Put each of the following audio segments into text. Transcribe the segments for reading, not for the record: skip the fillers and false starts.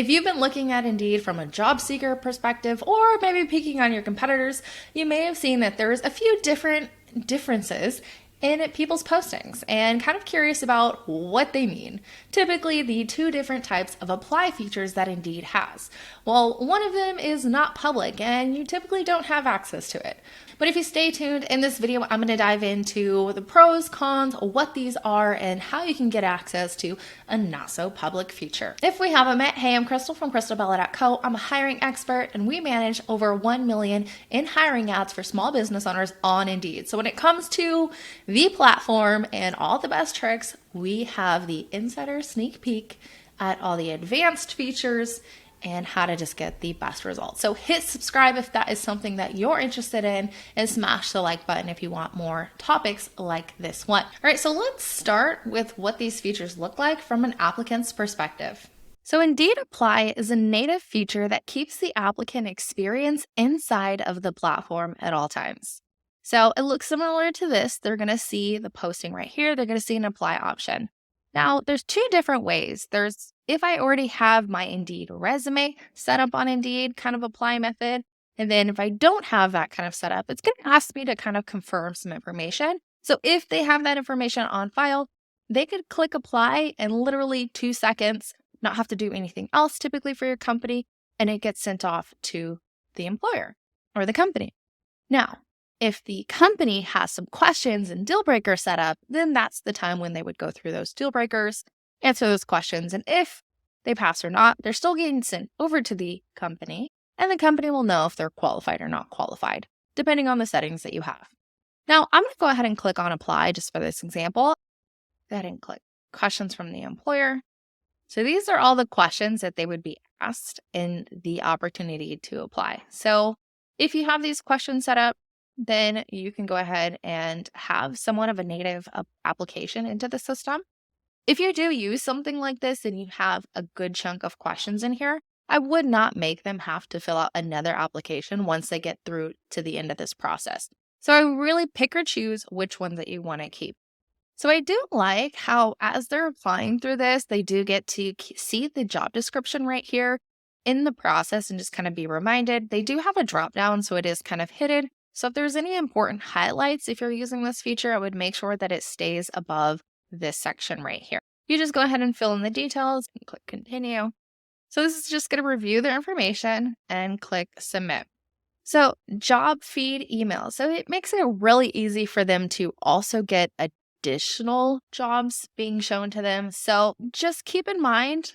If you've been looking at Indeed from a job seeker perspective or maybe peeking on your competitors, you may have seen that there's a few differences in people's postings and kind of curious about what they mean. Typically, the two different types of apply features that Indeed has. Well, one of them is not public and you typically don't have access to it. But if you stay tuned, in this video, I'm going to dive into the pros, cons, what these are, and how you can get access to a not so public feature. If we haven't met, hey, I'm Crystal from crystalbella.co. I'm a hiring expert and we manage over 1 million in hiring ads for small business owners on Indeed. So when it comes to the platform and all the best tricks, we have the insider sneak peek at all the advanced features and how to just get the best results. So hit subscribe if that is something that you're interested in, and smash the like button if you want more topics like this one. All right, so let's start with what these features look like from an applicant's perspective. So Indeed Apply is a native feature that keeps the applicant experience inside of the platform at all times. So it looks similar to this. They're going to see the posting right here. They're going to see an apply option. Now, there's two different ways. There's if I already have my Indeed resume set up on Indeed kind of apply method. And then if I don't have that kind of set up, it's going to ask me to kind of confirm some information. So if they have that information on file, they could click apply and literally 2 seconds, not have to do anything else typically for your company, and it gets sent off to the employer or the company. Now, if the company has some questions and deal breakers set up, then that's the time when they would go through those deal breakers, answer those questions, and if they pass or not, they're still getting sent over to the company, and the company will know if they're qualified or not qualified, depending on the settings that you have. Now, I'm going to go ahead and click on apply just for this example. Go ahead and click questions from the employer. So these are all the questions that they would be asked in the opportunity to apply. So if you have these questions set up, then you can go ahead and have somewhat of a native application into the system. If you do use something like this and you have a good chunk of questions in here, I would not make them have to fill out another application once they get through to the end of this process. So I really pick or choose which ones that you want to keep. So I do like how as they're applying through this, they do get to see the job description right here in the process and just kind of be reminded. They do have a drop down, so it is kind of hidden. So if there's any important highlights, if you're using this feature, I would make sure that it stays above this section right here. You just go ahead and fill in the details and click continue. So this is just going to review their information and click submit. So job feed email. So it makes it really easy for them to also get additional jobs being shown to them. So just keep in mind,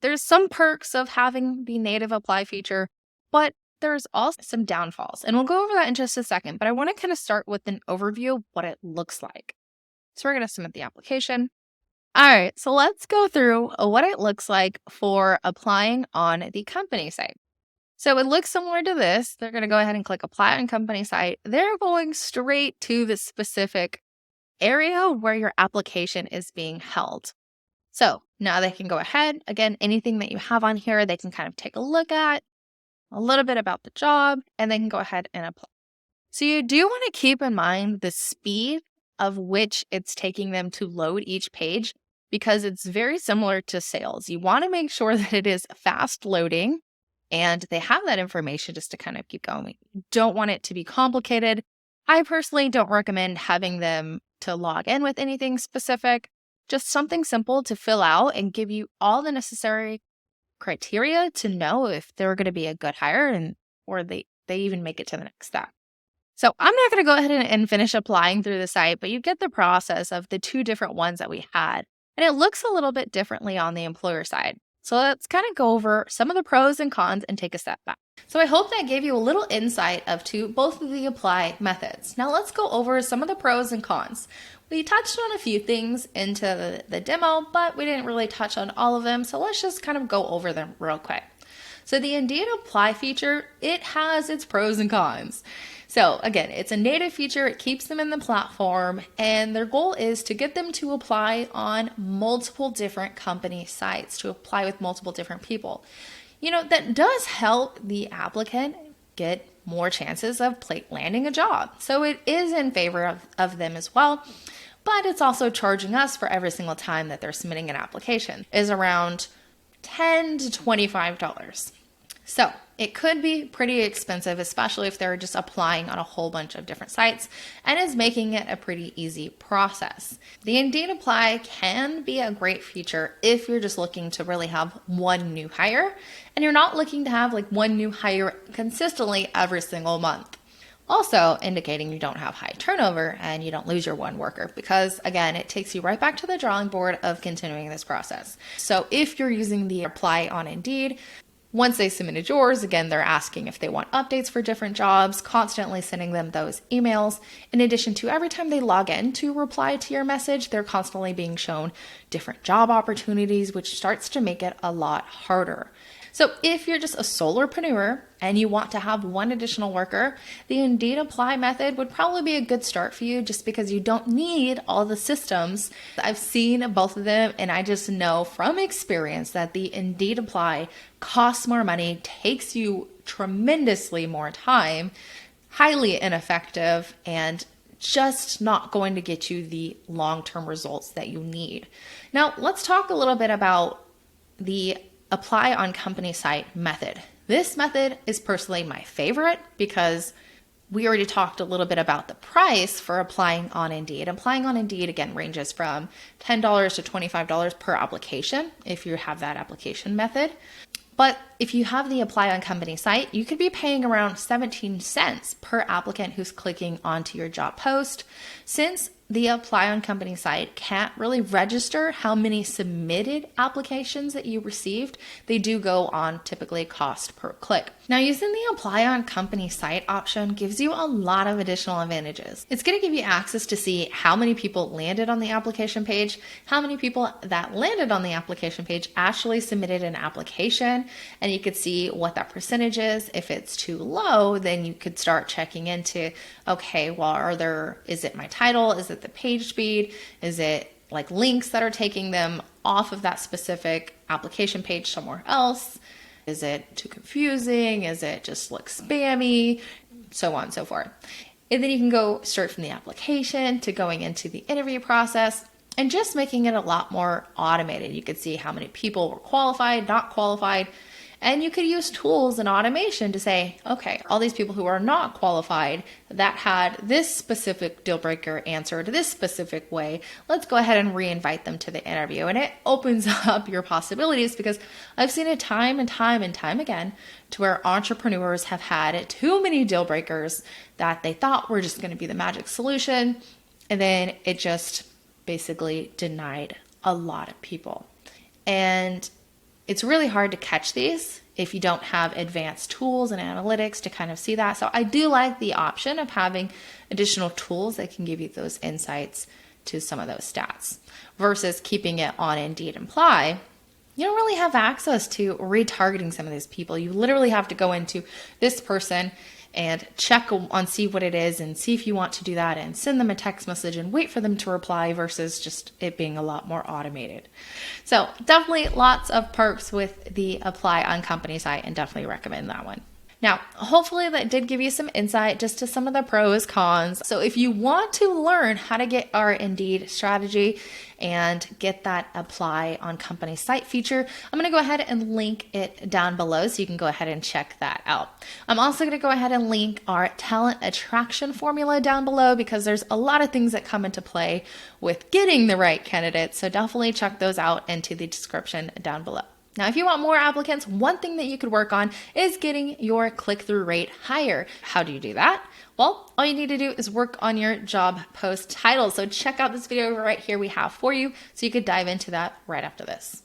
there's some perks of having the native apply feature, but there's also some downfalls, and we'll go over that in just a second, but I want to kind of start with an overview of what it looks like. So we're going to submit the application. All right, so let's go through what it looks like for applying on the company site. So it looks similar to this. They're going to go ahead and click apply on company site. They're going straight to the specific area where your application is being held. So now they can go ahead. Again, anything that you have on here, they can kind of take a look at, a little bit about the job, and they can go ahead and apply. So you do want to keep in mind the speed of which it's taking them to load each page, because it's very similar to sales. You want to make sure that it is fast loading and they have that information just to kind of keep going. You don't want it to be complicated. I personally don't recommend having them to log in with anything specific, just something simple to fill out and give you all the necessary criteria to know if they're going to be a good hire or they even make it to the next step. So I'm not going to go ahead and finish applying through the site, but you get the process of the two different ones that we had. And it looks a little bit differently on the employer side. So let's kind of go over some of the pros and cons and take a step back. So I hope that gave you a little insight to both of the apply methods. Now let's go over some of the pros and cons. We touched on a few things into the demo, but we didn't really touch on all of them. So let's just kind of go over them real quick. So the Indeed Apply feature, it has its pros and cons. So again, it's a native feature. It keeps them in the platform, and their goal is to get them to apply on multiple different company sites, to apply with multiple different people. That does help the applicant get more chances of landing a job. So it is in favor of them as well, but it's also charging us for every single time that they're submitting an application is around $10 to $25. So it could be pretty expensive, especially if they're just applying on a whole bunch of different sites and is making it a pretty easy process. The Indeed Apply can be a great feature if you're just looking to really have one new hire and you're not looking to have like one new hire consistently every single month. Also indicating you don't have high turnover and you don't lose your one worker, because again, it takes you right back to the drawing board of continuing this process. So if you're using the Apply on Indeed, once they submitted yours, again, they're asking if they want updates for different jobs, constantly sending them those emails. In addition to every time they log in to reply to your message, they're constantly being shown different job opportunities, which starts to make it a lot harder. So if you're just a solopreneur and you want to have one additional worker, the Indeed Apply method would probably be a good start for you, just because you don't need all the systems. I've seen both of them and I just know from experience that the Indeed Apply costs more money, takes you tremendously more time, highly ineffective, and just not going to get you the long-term results that you need. Now, let's talk a little bit about the Apply on company site method. This method is personally my favorite because we already talked a little bit about the price for applying on Indeed. Applying on Indeed, again, ranges from $10 to $25 per application if you have that application method. But if you have the Apply on company site, you could be paying around 17 cents per applicant who's clicking onto your job post. Since the Apply on company site can't really register how many submitted applications that you received, they do go on typically cost per click. Now, using the Apply on company site option gives you a lot of additional advantages. It's going to give you access to see how many people landed on the application page, how many people that landed on the application page actually submitted an application, and you could see what that percentage is. If it's too low, then you could start checking into, okay, well, is it my title? Is it the page speed? Is it like links that are taking them off of that specific application page somewhere else? Is it too confusing? Is it just look spammy? So on and so forth. And then you can go straight from the application to going into the interview process and just making it a lot more automated. You could see how many people were qualified, not qualified. And you could use tools and automation to say, okay, all these people who are not qualified that had this specific deal breaker answered this specific way, let's go ahead and re-invite them to the interview. And it opens up your possibilities, because I've seen it time and time and time again to where entrepreneurs have had too many deal breakers that they thought were just going to be the magic solution. And then it just basically denied a lot of people. And it's really hard to catch these if you don't have advanced tools and analytics to kind of see that. So I do like the option of having additional tools that can give you those insights to some of those stats versus keeping it on Indeed Apply. You don't really have access to retargeting some of these people. You literally have to go into this person and check on see what it is and see if you want to do that and send them a text message and wait for them to reply versus just it being a lot more automated. So definitely lots of perks with the Apply on company site, and definitely recommend that one. Now, hopefully that did give you some insight just to some of the pros, cons. So if you want to learn how to get our Indeed strategy and get that Apply on company site feature, I'm going to go ahead and link it down below so you can go ahead and check that out. I'm also going to go ahead and link our talent attraction formula down below, because there's a lot of things that come into play with getting the right candidates. So definitely check those out into the description down below. Now, if you want more applicants, one thing that you could work on is getting your click-through rate higher. How do you do that? Well, all you need to do is work on your job post title. So check out this video right here we have for you so you could dive into that right after this.